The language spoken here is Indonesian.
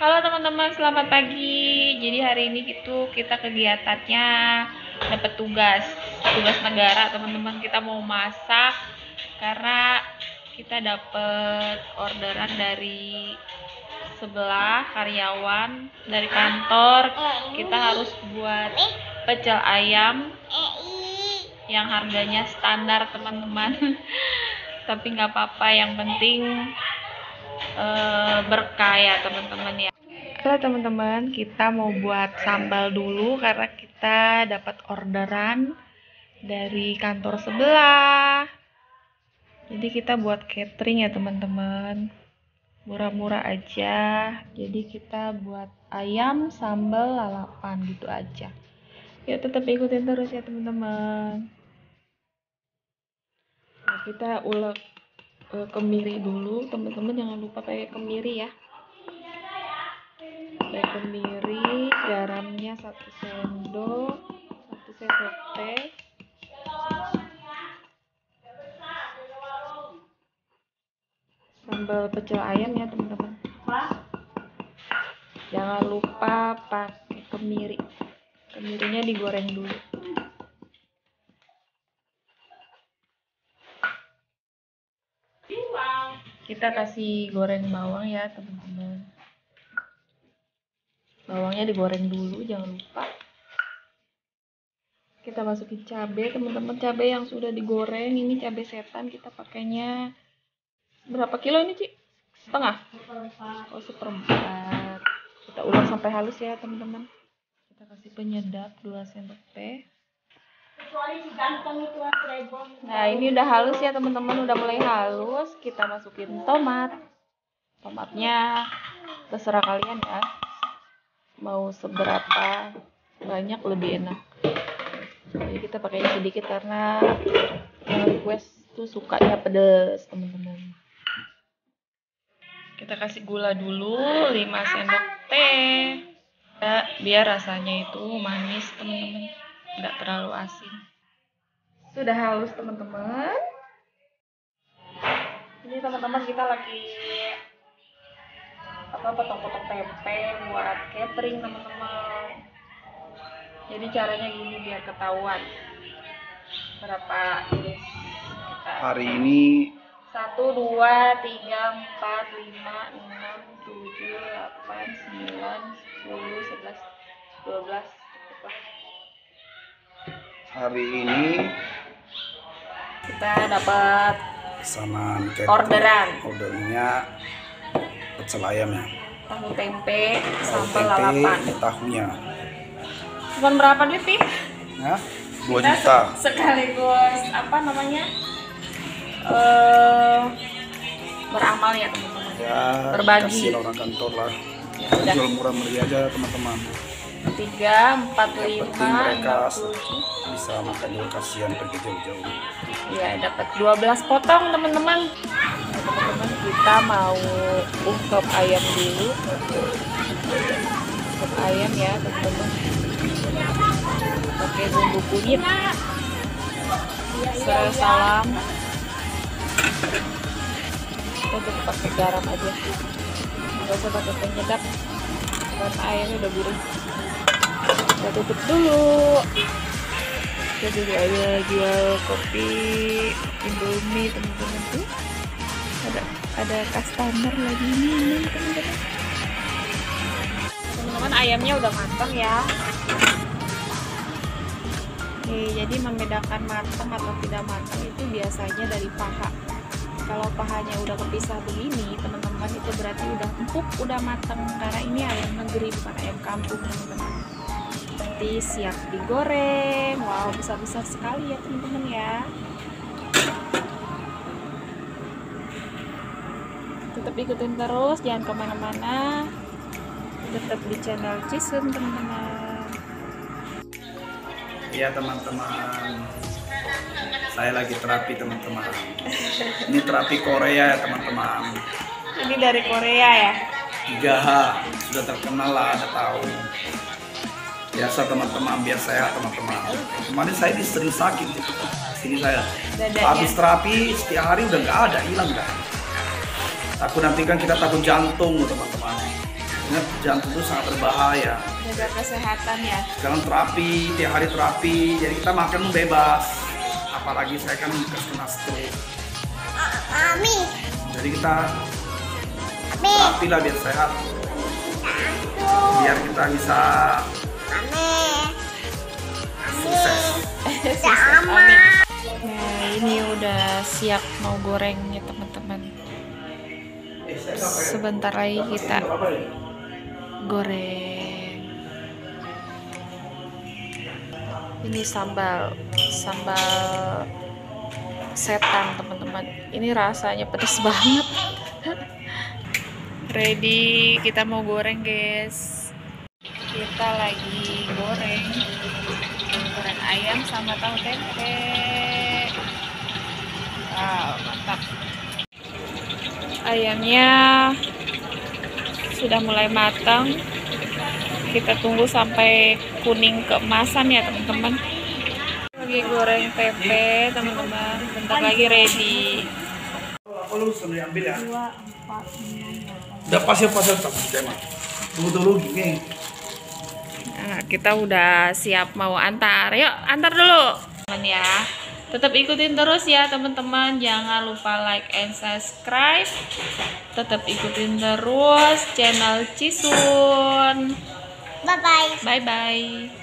Halo teman-teman, selamat pagi. Jadi hari ini kita kegiatannya dapat tugas negara, teman-teman. Kita mau masak karena kita dapat orderan dari sebelah karyawan dari kantor. Kita harus buat pecel ayam yang harganya standar, teman-teman. Tapi nggak apa-apa, yang penting berkah ya teman-teman ya. Oke teman-teman, kita mau buat sambal dulu karena kita dapat orderan dari kantor sebelah. Jadi kita buat catering ya teman-teman, murah-murah aja. Jadi kita buat ayam sambal lalapan gitu aja. Yuk tetap ikutin terus ya teman-teman. Nah, kita ulek kemiri dulu teman-teman, jangan lupa pakai kemiri ya. Pakai kemiri, garamnya 1 sendok, 1 sendok teh, sambal pecel ayam ya teman-teman. Jangan lupa pakai kemiri, kemirinya digoreng dulu. Kita kasih goreng bawang ya teman-teman. Bawangnya digoreng dulu, jangan lupa. Kita masukin cabai teman-teman, cabai yang sudah digoreng. Ini cabai setan, kita pakainya berapa kilo ini, Ci? Setengah? Oh, 1/4. Kita ulek sampai halus ya teman-teman. Kita kasih penyedap 2 sendok teh. Nah, ini udah halus ya teman-teman, udah mulai halus. Kita masukin tomat. Tomatnya terserah kalian ya, mau seberapa banyak lebih enak. Jadi kita pakai sedikit karena yang request tuh sukanya pedas teman-teman. Kita kasih gula dulu 5 sendok teh ya, biar rasanya itu manis teman-teman, nggak terlalu asin. Sudah halus teman-teman. Ini teman-teman kita lagi potong-potong tempe buat catering teman-teman. Jadi caranya gini biar ketahuan berapa ini kita. Hari ini 1, 2, 3, 4, 5, 6, 7, 8, 9, 10, 11, 12. hari ini Kita dapat pesanan ordernya pecel ayam ya, tahu tempe sambal lalapan. Tahunya Cuman berapa duit sih? ya, 2 juta. Sekaligus beramal ya teman-teman. Ya, berbagi. kasih orang kantor lah. Ya, udah. Jual murah meriah aja teman-teman. 3, 4, 5, Penting mereka 6, 7. bisa makan dulu, kasihan pergi jauh-jauh. Ya, dapat 12 potong teman-teman. Teman-teman, kita mau ungkep ayam dulu. Ungkep ayam ya teman-teman. Pakai bumbu kunyit. Salam. Kita cukup pakai garam aja. Nggak usah pakai penyedap. Karena ayamnya udah gurih. Kita tutup dulu. Kita juga ada jual kopi Indomie teman-teman tuh. Ada customer lagi nih teman-teman. Teman-teman, ayamnya udah matang ya. Oke, jadi membedakan matang atau tidak matang itu biasanya dari paha. Kalau pahanya udah kepisah begini teman-teman, itu berarti udah empuk, udah matang. Karena ini ayam negeri bukan ayam kampung teman-teman. Nanti siap digoreng. Wow, besar-besar sekali ya teman-teman ya. Tetap ikutin terus, jangan kemana-mana. Tetap di channel Cisun teman-teman. Ya teman-teman, saya lagi terapi teman-teman. Ini terapi Korea ya teman-teman. Ini dari Korea ya? 3H sudah terkenal lah, ada tahu. Biasa teman-teman, biar sehat teman-teman. Kemarin saya sering sakit gitu. Sini saya habis terapi setiap hari udah nggak ada, hilang dah. Takut nanti kan kita takut jantung teman-teman. Ingat, jantung itu sangat berbahaya. Jaga kesehatan ya. Sekarang terapi, tiap hari terapi, jadi kita makan bebas. Apalagi saya kan kena stroke. Jadi kita terapi lah biar sehat. Biar kita bisa sukses. Amin. Nah, ini udah siap mau gorengnya teman-teman. Sebentar lagi kita goreng. Ini sambal setan teman-teman. Ini rasanya pedas banget. Ready, kita mau goreng guys. Kita lagi goreng ayam sama tahu tempe. Wow, mantap. Ayamnya sudah mulai matang. Kita tunggu sampai kuning keemasan ya teman-teman. Lagi goreng tempe teman-teman. Bentar lagi ready. Lu sudah ambil ya? Udah pasir tak tema. Tunggu dulu gini. Nah, kita udah siap mau antar. Yuk, antar dulu. Teman ya. Tetap ikutin terus ya teman-teman. Jangan lupa like and subscribe. Tetap ikutin terus channel Cisun. Bye bye. Bye bye.